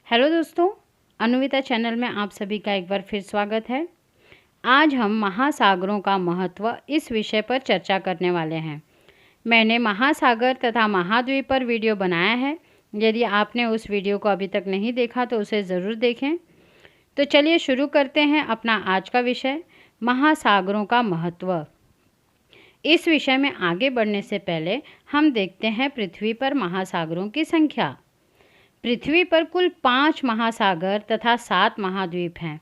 Hello दोस्तों, अनुविता channel में आप सभी का एक बार फिर स्वागत है। आज हम महासागरों का महत्व इस विषय पर चर्चा करने वाले हैं। मैंने महासागर तथा महाद्वीप पर वीडियो बनाया है। यदि आपने उस वीडियो को अभी तक नहीं देखा तो उसे ज़रूर देखें। तो चलिए शुरू करते हैं अपना आज का विषय, महासागरों का महत्व। इस विषय में आगे बढ़ने से पहले हम देखते हैं पृथ्वी पर महासागरों की संख्या। पृथ्वी पर कुल 5 महासागर तथा 7 महाद्वीप हैं।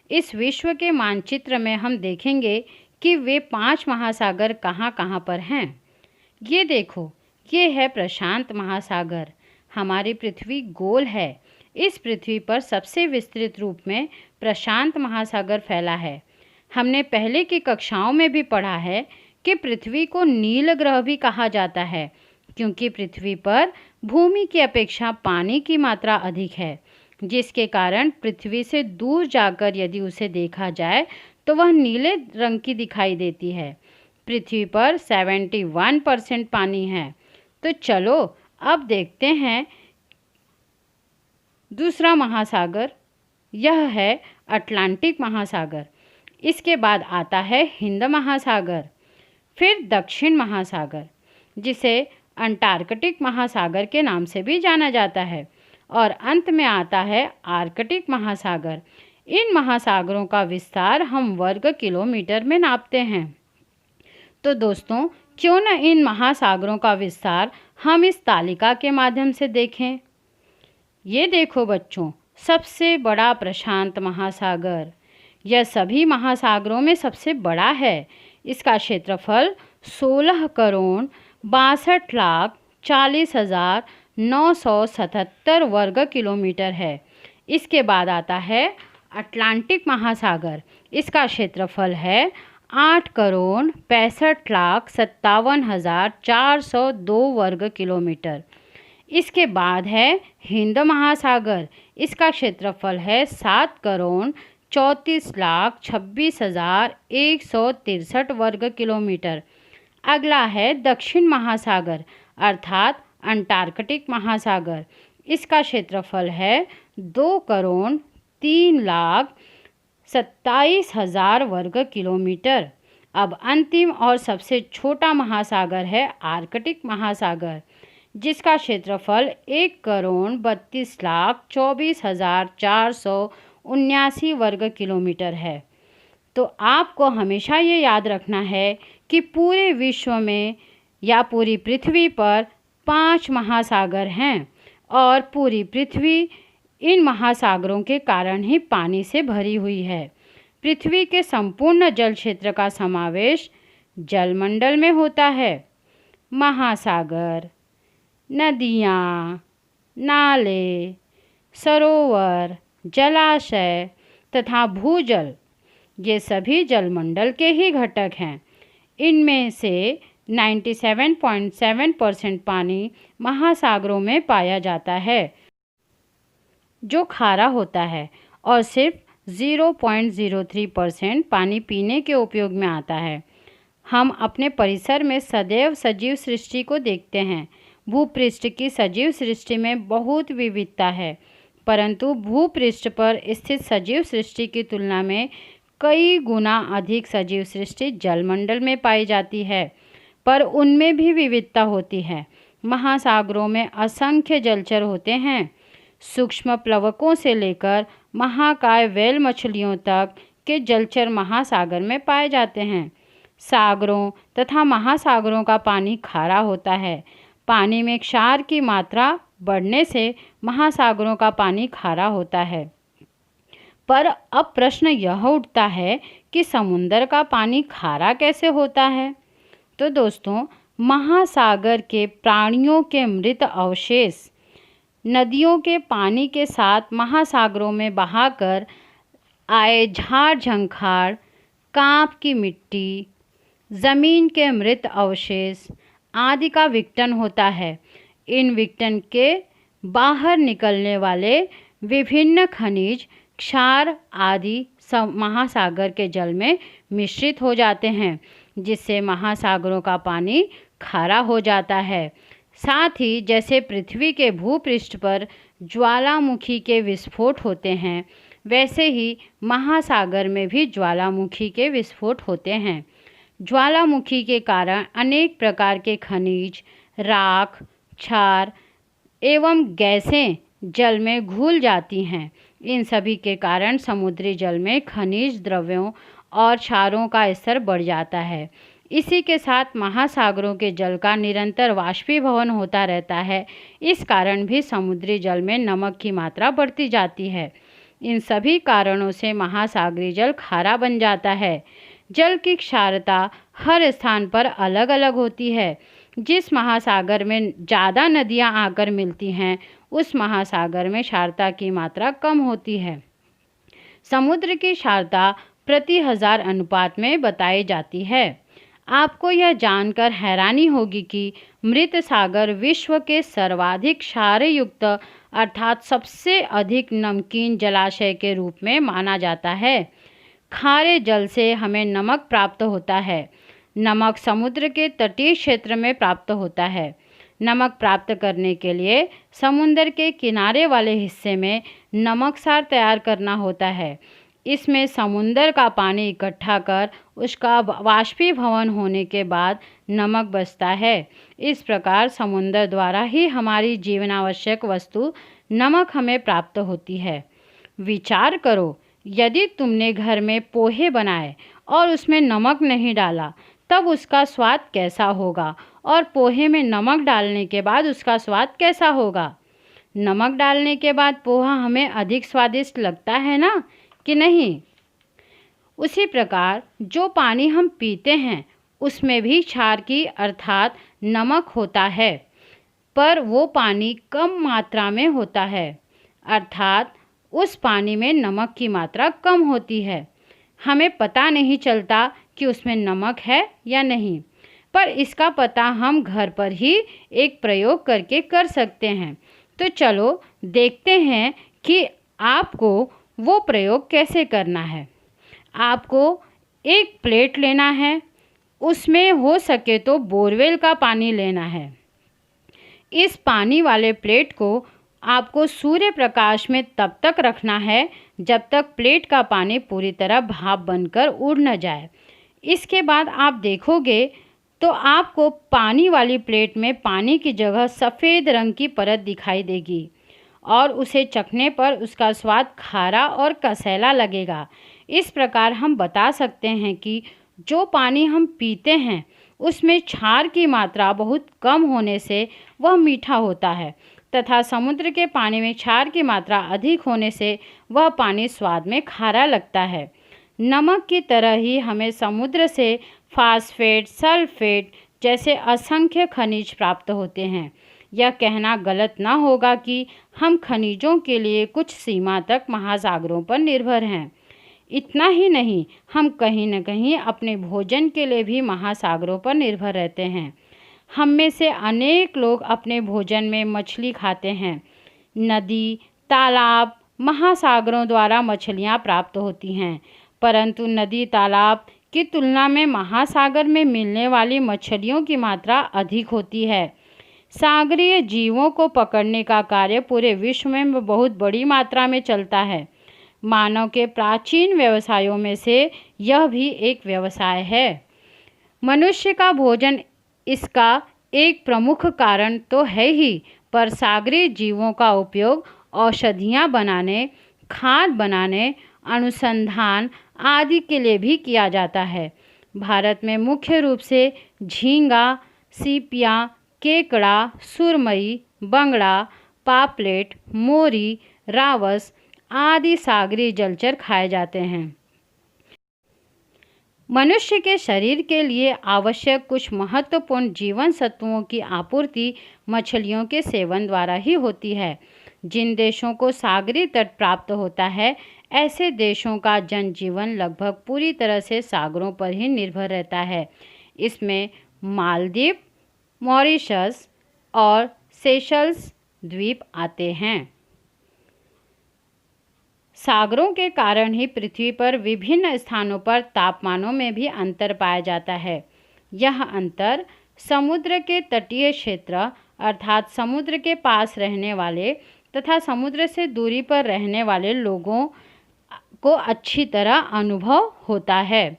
इस विश्व के मानचित्र में हम देखेंगे कि वे 5 महासागर कहाँ कहाँ पर हैं। ये देखो, ये है प्रशांत महासागर। हमारी पृथ्वी गोल है। इस पृथ्वी पर सबसे विस्तृत रूप में प्रशांत महासागर फैला है। हमने पहले की कक्षाओं में भी पढ़ा है कि पृथ्वी को नील ग्रह भी कहा जाता है, क्योंकि पृथ्वी पर भूमि की अपेक्षा पानी की मात्रा अधिक है, जिसके कारण पृथ्वी से दूर जाकर यदि उसे देखा जाए तो वह नीले रंग की दिखाई देती है। पृथ्वी पर 71% पानी है। तो चलो अब देखते हैं दूसरा महासागर, यह है अटलांटिक महासागर। इसके बाद आता है हिंद महासागर, फिर दक्षिण महासागर, जिसे अंटार्कटिक महासागर के नाम से भी जाना जाता है, और अंत में आता है आर्कटिक महासागर। इन महासागरों का विस्तार हम वर्ग किलोमीटर में नापते हैं। तो दोस्तों, क्यों न इन महासागरों का विस्तार हम इस तालिका के माध्यम से देखें। ये देखो बच्चों, सबसे बड़ा प्रशांत महासागर, यह सभी महासागरों में सबसे बड़ा है। इसका क्षेत्रफल 16,40,40,977 वर्ग किलोमीटर है। इसके बाद आता है अटलांटिक महासागर। इसका क्षेत्रफल है 8,65,57,402 वर्ग किलोमीटर। इसके बाद है हिंद महासागर। इसका क्षेत्रफल है 7,34,26,163 वर्ग किलोमीटर। अगला है दक्षिण महासागर अर्थात अंटार्कटिक महासागर। इसका क्षेत्रफल है 2,03,27,000 वर्ग किलोमीटर। अब अंतिम और सबसे छोटा महासागर है आर्कटिक महासागर, जिसका क्षेत्रफल 1,32,24,479 वर्ग किलोमीटर है। तो आपको हमेशा ये याद रखना है कि पूरे विश्व में या पूरी पृथ्वी पर 5 महासागर हैं, और पूरी पृथ्वी इन महासागरों के कारण ही पानी से भरी हुई है। पृथ्वी के संपूर्ण जल क्षेत्र का समावेश जलमंडल में होता है। महासागर, नदियाँ, नाले, सरोवर, जलाशय तथा भूजल, ये सभी जलमंडल के ही घटक हैं। इनमें से 97.7% पानी महासागरों में पाया जाता है, जो खारा होता है, और सिर्फ 0.03% पानी पीने के उपयोग में आता है। हम अपने परिसर में सदैव सजीव सृष्टि को देखते हैं। भूपृष्ठ की सजीव सृष्टि में बहुत विविधता है, परंतु भूपृष्ठ पर स्थित सजीव सृष्टि की तुलना में कई गुना अधिक सजीव सृष्टि जलमंडल में पाई जाती है, पर उनमें भी विविधता होती है। महासागरों में असंख्य जलचर होते हैं। सूक्ष्म प्लवकों से लेकर महाकाय व्हेल मछलियों तक के जलचर महासागर में पाए जाते हैं। सागरों तथा महासागरों का पानी खारा होता है। पानी में क्षार की मात्रा बढ़ने से महासागरों का पानी खारा होता है। पर अब प्रश्न यह उठता है कि समुद्र का पानी खारा कैसे होता है। तो दोस्तों, महासागर के प्राणियों के मृत अवशेष नदियों के पानी के साथ महासागरों में बहाकर आए झाड़ झंखाड़, कांप की मिट्टी, ज़मीन के मृत अवशेष आदि का विघटन होता है। इन विघटन के बाहर निकलने वाले विभिन्न खनिज, क्षार आदि सब महासागर के जल में मिश्रित हो जाते हैं, जिससे महासागरों का पानी खारा हो जाता है। साथ ही जैसे पृथ्वी के भूपृष्ठ पर ज्वालामुखी के विस्फोट होते हैं, वैसे ही महासागर में भी ज्वालामुखी के विस्फोट होते हैं। ज्वालामुखी के कारण अनेक प्रकार के खनिज, राख, क्षार एवं गैसें जल में घुल जाती हैं। इन सभी के कारण समुद्री जल में खनिज द्रव्यों और क्षारों का स्तर बढ़ जाता है। इसी के साथ महासागरों के जल का निरंतर वाष्पीभवन होता रहता है। इस कारण भी समुद्री जल में नमक की मात्रा बढ़ती जाती है। इन सभी कारणों से महासागरीय जल खारा बन जाता है। जल की क्षारता हर स्थान पर अलग अलग होती है। जिस महासागर में ज़्यादा नदियाँ आकर मिलती हैं, उस महासागर में क्षारता की मात्रा कम होती है। समुद्र की क्षारता प्रति 1000 अनुपात में बताई जाती है। आपको यह जानकर हैरानी होगी कि मृत सागर विश्व के सर्वाधिक क्षारयुक्त अर्थात सबसे अधिक नमकीन जलाशय के रूप में माना जाता है। खारे जल से हमें नमक प्राप्त होता है। नमक समुद्र के तटीय क्षेत्र में प्राप्त होता है। नमक प्राप्त करने के लिए समुद्र के किनारे वाले हिस्से में नमकसार तैयार करना होता है। इसमें समुद्र का पानी इकट्ठा कर उसका वाष्पीभवन होने के बाद नमक बचता है। इस प्रकार समुद्र द्वारा ही हमारी जीवनावश्यक वस्तु नमक हमें प्राप्त होती है। विचार करो, यदि तुमने घर में पोहे बनाए और उसमें नमक नहीं डाला, तब उसका स्वाद कैसा होगा, और पोहे में नमक डालने के बाद उसका स्वाद कैसा होगा? नमक डालने के बाद पोहा हमें अधिक स्वादिष्ट लगता है ना, कि नहीं? उसी प्रकार जो पानी हम पीते हैं उसमें भी क्षार की अर्थात नमक होता है, पर वो पानी कम मात्रा में होता है, अर्थात उस पानी में नमक की मात्रा कम होती है। हमें पता नहीं चलता कि उसमें नमक है या नहीं, पर इसका पता हम घर पर ही एक प्रयोग करके कर सकते हैं। तो चलो देखते हैं कि आपको वो प्रयोग कैसे करना है। आपको एक प्लेट लेना है, उसमें हो सके तो बोरवेल का पानी लेना है। इस पानी वाले प्लेट को आपको सूर्य प्रकाश में तब तक रखना है जब तक प्लेट का पानी पूरी तरह भाप बनकर उड़ न जाए। इसके बाद आप देखोगे तो आपको पानी वाली प्लेट में पानी की जगह सफ़ेद रंग की परत दिखाई देगी और उसे चखने पर उसका स्वाद खारा और कसैला लगेगा। इस प्रकार हम बता सकते हैं कि जो पानी हम पीते हैं उसमें क्षार की मात्रा बहुत कम होने से वह मीठा होता है, तथा समुद्र के पानी में क्षार की मात्रा अधिक होने से वह पानी स्वाद में खारा लगता है। नमक की तरह ही हमें समुद्र से फास्फेट, सल्फेट जैसे असंख्य खनिज प्राप्त होते हैं। यह कहना गलत ना होगा कि हम खनिजों के लिए कुछ सीमा तक महासागरों पर निर्भर हैं। इतना ही नहीं, हम कहीं न कहीं अपने भोजन के लिए भी महासागरों पर निर्भर रहते हैं। हम में से अनेक लोग अपने भोजन में मछली खाते हैं। नदी, तालाब, महासागरों द्वारा मछलियाँ प्राप्त होती हैं, परंतु नदी, तालाब की तुलना में महासागर में मिलने वाली मछलियों की मात्रा अधिक होती है। सागरीय जीवों को पकड़ने का कार्य पूरे विश्व में बहुत बड़ी मात्रा में चलता है। मानव के प्राचीन व्यवसायों में से यह भी एक व्यवसाय है। मनुष्य का भोजन इसका एक प्रमुख कारण तो है ही, पर सागरीय जीवों का उपयोग औषधियाँ बनाने, खाद बनाने, अनुसंधान आदि के लिए भी किया जाता है। भारत में मुख्य रूप से झींगा, सीपिया, केकड़ा, सुरमई, बंगड़ा, पापलेट, मोरी, रावस आदि सागरीय जलचर खाए जाते हैं। मनुष्य के शरीर के लिए आवश्यक कुछ महत्वपूर्ण जीवन सत्वों की आपूर्ति मछलियों के सेवन द्वारा ही होती है। जिन देशों को सागरीय तट प्राप्त होता है, ऐसे देशों का जनजीवन लगभग पूरी तरह से सागरों पर ही निर्भर रहता है। इसमें मालदीव, मॉरिशस और सेशल्स द्वीप आते हैं। सागरों के कारण ही पृथ्वी पर विभिन्न स्थानों पर तापमानों में भी अंतर पाया जाता है। यह अंतर समुद्र के तटीय क्षेत्र अर्थात समुद्र के पास रहने वाले तथा समुद्र से दूरी पर रहने वाले लोगों को अच्छी तरह अनुभव होता है।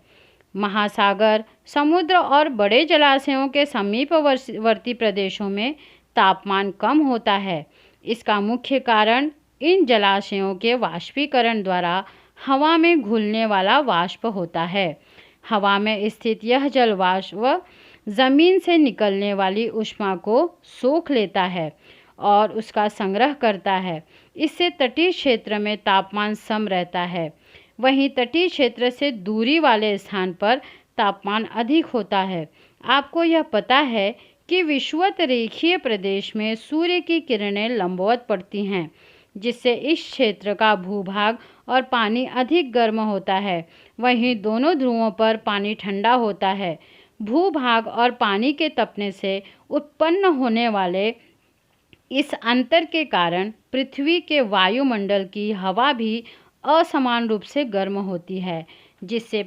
महासागर, समुद्र और बड़े जलाशयों के समीपवर्ती प्रदेशों में तापमान कम होता है। इसका मुख्य कारण इन जलाशयों के वाष्पीकरण द्वारा हवा में घुलने वाला वाष्प होता है। हवा में स्थित यह जल वाष्प ज़मीन से निकलने वाली ऊष्मा को सोख लेता है और उसका संग्रह करता है। इससे तटीय क्षेत्र में तापमान सम रहता है। वहीं तटीय क्षेत्र से दूरी वाले स्थान पर तापमान अधिक होता है। आपको यह पता है कि विषुवत रेखीय प्रदेश में सूर्य की किरणें लंबवत पड़ती हैं, जिससे इस क्षेत्र का भूभाग और पानी अधिक गर्म होता है। वहीं दोनों ध्रुवों पर पानी ठंडा होता है। भूभाग और पानी के तपने से उत्पन्न होने वाले इस अंतर के कारण पृथ्वी के वायुमंडल की हवा भी असमान रूप से गर्म होती है, जिससे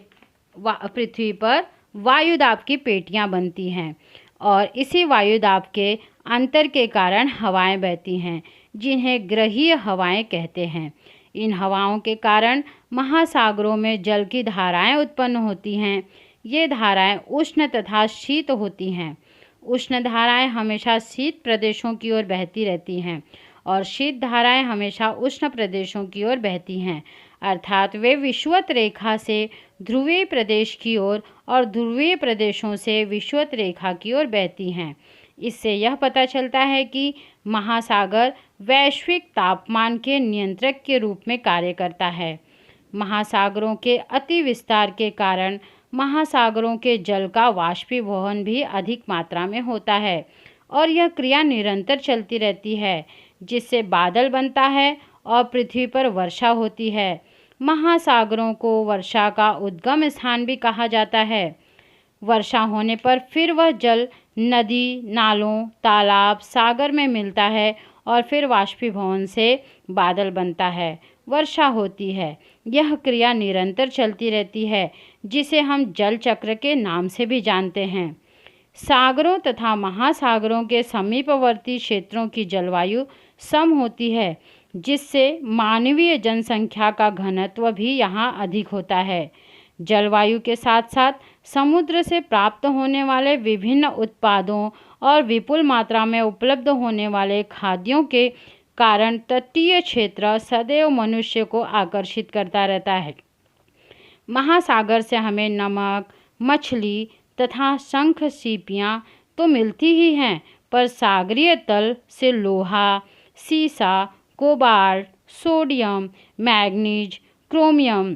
पृथ्वी पर वायुदाब की पेटियां बनती हैं और इसी वायुदाब के अंतर के कारण हवाएं बहती हैं, जिन्हें ग्रहीय हवाएं कहते हैं। इन हवाओं के कारण महासागरों में जल की धाराएं उत्पन्न होती हैं। ये धाराएं उष्ण तथा शीत होती हैं। उष्ण धाराएं हमेशा शीत प्रदेशों की ओर बहती रहती हैं और शीत धाराएं हमेशा उष्ण प्रदेशों की ओर बहती हैं, अर्थात वे विषुवत रेखा से ध्रुवीय प्रदेश की ओर और ध्रुवीय प्रदेशों से विषुवत रेखा की ओर बहती हैं। इससे यह पता चलता है कि महासागर वैश्विक तापमान के नियंत्रक के रूप में कार्य करता है। महासागरों के अति विस्तार के कारण महासागरों के जल का वाष्पीभवन भी अधिक मात्रा में होता है और यह क्रिया निरंतर चलती रहती है, जिससे बादल बनता है और पृथ्वी पर वर्षा होती है। महासागरों को वर्षा का उद्गम स्थान भी कहा जाता है। वर्षा होने पर फिर वह जल नदी, नालों, तालाब, सागर में मिलता है और फिर वाष्पीभवन से बादल बनता है, वर्षा होती है। यह क्रिया निरंतर चलती रहती है, जिसे हम जल चक्र के नाम से भी जानते हैं। सागरों तथा महासागरों के समीपवर्ती क्षेत्रों की जलवायु सम होती है, जिससे मानवीय जनसंख्या का घनत्व भी यहाँ अधिक होता है। जलवायु के साथ साथ समुद्र से प्राप्त होने वाले विभिन्न उत्पादों और विपुल मात्रा में उपलब्ध होने वाले खाद्यों के कारण तटीय क्षेत्र सदैव मनुष्य को आकर्षित करता रहता है। महासागर से हमें नमक, मछली तथा शंख सीपियाँ तो मिलती ही हैं, पर सागरीय तल से लोहा, सीसा, cobalt, sodium, manganese, chromium,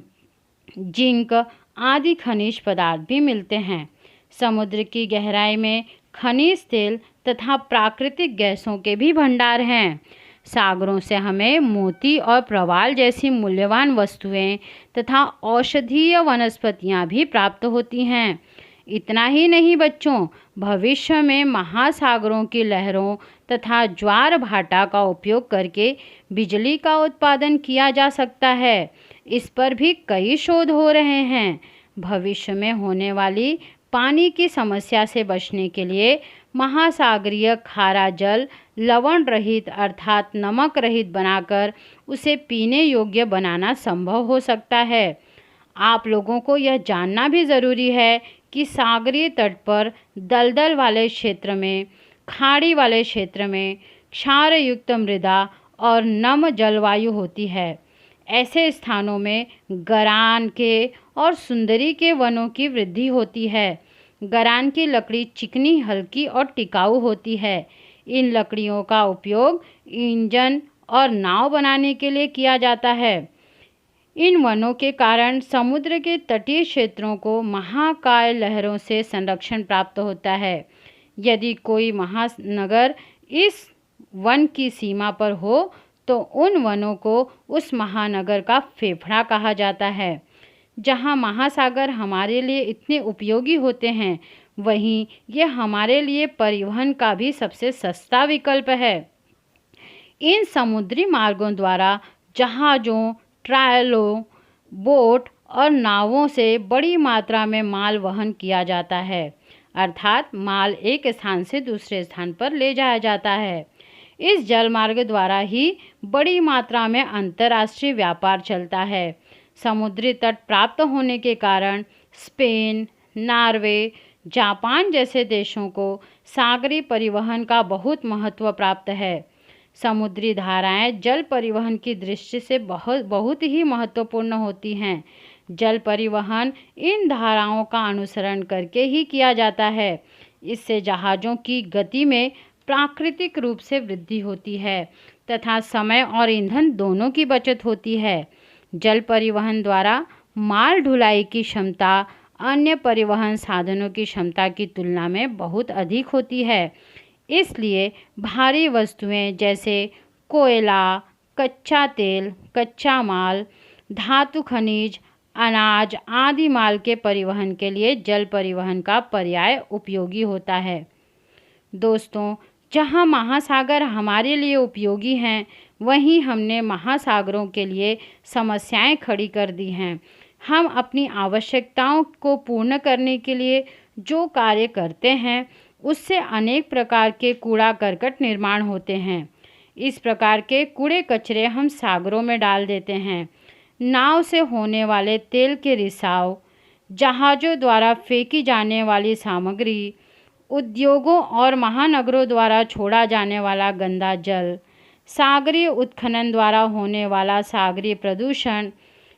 zinc आदि खनिज पदार्थ भी मिलते हैं। समुद्र की गहराई में खनिज तेल तथा प्राकृतिक गैसों के भी भंडार हैं। सागरों से हमें मोती और प्रवाल जैसी मूल्यवान वस्तुएं तथा औषधीय वनस्पतियां भी प्राप्त होती हैं। इतना ही नहीं बच्चों, भविष्य में महासागरों की लहरों तथा ज्वार भाटा का उपयोग करके बिजली का उत्पादन किया जा सकता है। इस पर भी कई शोध हो रहे हैं। भविष्य में होने वाली पानी की समस्या से बचने के लिए महासागरीय खारा जल लवण रहित अर्थात नमक रहित बनाकर उसे पीने योग्य बनाना संभव हो सकता है। आप लोगों को यह जानना भी ज़रूरी है कि सागरीय तट पर दलदल वाले क्षेत्र में, खाड़ी वाले क्षेत्र में क्षारयुक्त मृदा और नम जलवायु होती है। ऐसे स्थानों में गरान के और सुंदरी के वनों की वृद्धि होती है। गरान की लकड़ी चिकनी, हल्की और टिकाऊ होती है। इन लकड़ियों का उपयोग इंजन और नाव बनाने के लिए किया जाता है। इन वनों के कारण समुद्र के तटीय क्षेत्रों को महाकाय लहरों से संरक्षण प्राप्त होता है। यदि कोई महानगर इस वन की सीमा पर हो तो उन वनों को उस महानगर का फेफड़ा कहा जाता है। जहाँ महासागर हमारे लिए इतने उपयोगी होते हैं, वहीं ये हमारे लिए परिवहन का भी सबसे सस्ता विकल्प है। इन समुद्री मार्गों द्वारा जहाज़ों, ट्रायलों, बोट और नावों से बड़ी मात्रा में माल वहन किया जाता है, अर्थात माल एक स्थान से दूसरे स्थान पर ले जाया जाता है। इस जल मार्ग द्वारा ही बड़ी मात्रा में अंतर्राष्ट्रीय व्यापार चलता है। समुद्री तट प्राप्त होने के कारण स्पेन, नॉर्वे, जापान जैसे देशों को सागरी परिवहन का बहुत महत्व प्राप्त है। समुद्री धाराएं जल परिवहन की दृष्टि से बहुत ही महत्वपूर्ण होती हैं। जल परिवहन इन धाराओं का अनुसरण करके ही किया जाता है। इससे जहाज़ों की गति में प्राकृतिक रूप से वृद्धि होती है तथा समय और ईंधन दोनों की बचत होती है। जल परिवहन द्वारा माल ढुलाई की क्षमता अन्य परिवहन साधनों की क्षमता की तुलना में बहुत अधिक होती है। इसलिए भारी वस्तुएं जैसे कोयला, कच्चा तेल, कच्चा माल, धातु खनिज, अनाज आदि माल के परिवहन के लिए जल परिवहन का पर्याय उपयोगी होता है। दोस्तों, जहां महासागर हमारे लिए उपयोगी हैं, वहीं हमने महासागरों के लिए समस्याएं खड़ी कर दी हैं। हम अपनी आवश्यकताओं को पूर्ण करने के लिए जो कार्य करते हैं, उससे अनेक प्रकार के कूड़ा करकट निर्माण होते हैं। इस प्रकार के कूड़े कचरे हम सागरों में डाल देते हैं। नाव से होने वाले तेल के रिसाव, जहाज़ों द्वारा फेंकी जाने वाली सामग्री, उद्योगों और महानगरों द्वारा छोड़ा जाने वाला गंदा जल, सागरीय उत्खनन द्वारा होने वाला सागरीय प्रदूषण,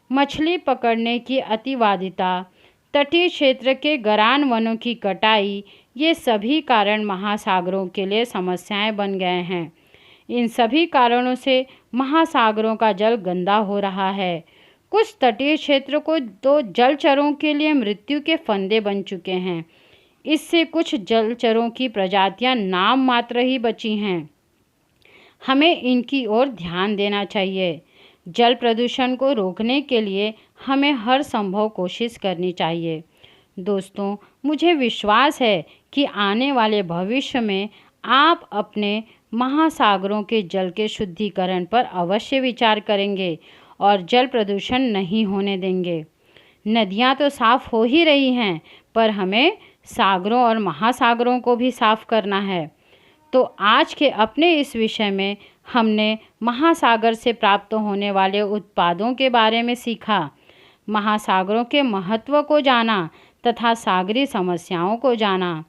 मछली पकड़ने की अतिवादिता, तटीय क्षेत्र के गरान वनों की कटाई, ये सभी कारण महासागरों के लिए समस्याएं बन गए हैं। इन सभी कारणों से महासागरों का जल गंदा हो रहा है। कुछ तटीय क्षेत्रों को तो जलचरों के लिए मृत्यु के फंदे बन चुके हैं। इससे कुछ जलचरों की प्रजातियां नाम मात्र ही बची हैं। हमें इनकी ओर ध्यान देना चाहिए। जल प्रदूषण को रोकने के लिए हमें हर संभव कोशिश करनी चाहिए। दोस्तों, मुझे विश्वास है कि आने वाले भविष्य में आप अपने महासागरों के जल के शुद्धिकरण पर अवश्य विचार करेंगे और जल प्रदूषण नहीं होने देंगे। नदियाँ तो साफ हो ही रही हैं, पर हमें सागरों और महासागरों को भी साफ करना है। तो आज के अपने इस विषय में हमने महासागर से प्राप्त होने वाले उत्पादों के बारे में सीखा, महासागरों के महत्व को जाना तथा सागरीय समस्याओं को जाना।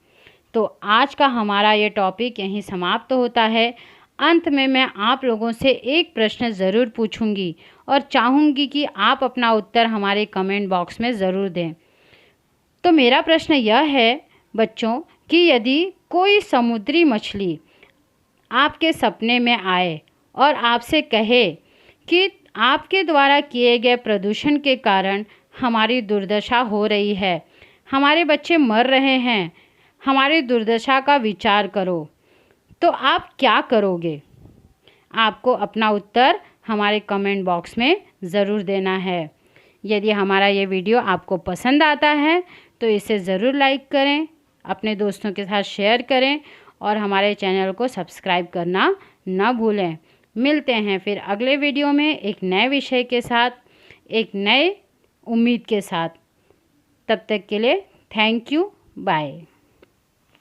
तो आज का हमारा ये टॉपिक यहीं समाप्त होता है। अंत में मैं आप लोगों से एक प्रश्न ज़रूर पूछूंगी और चाहूँगी कि आप अपना उत्तर हमारे कमेंट बॉक्स में ज़रूर दें। तो मेरा प्रश्न यह है बच्चों कि यदि कोई समुद्री मछली आपके सपने में आए और आपसे कहे कि आपके द्वारा किए गए प्रदूषण के कारण हमारी दुर्दशा हो रही है, हमारे बच्चे मर रहे हैं, हमारी दुर्दशा का विचार करो, तो आप क्या करोगे? आपको अपना उत्तर हमारे कमेंट बॉक्स में ज़रूर देना है। यदि हमारा ये वीडियो आपको पसंद आता है तो इसे ज़रूर लाइक करें, अपने दोस्तों के साथ शेयर करें और हमारे चैनल को सब्सक्राइब करना न भूलें। मिलते हैं फिर अगले वीडियो में एक नए विषय के साथ, एक नए उम्मीद के साथ। तब तक के लिए थैंक यू, बाय।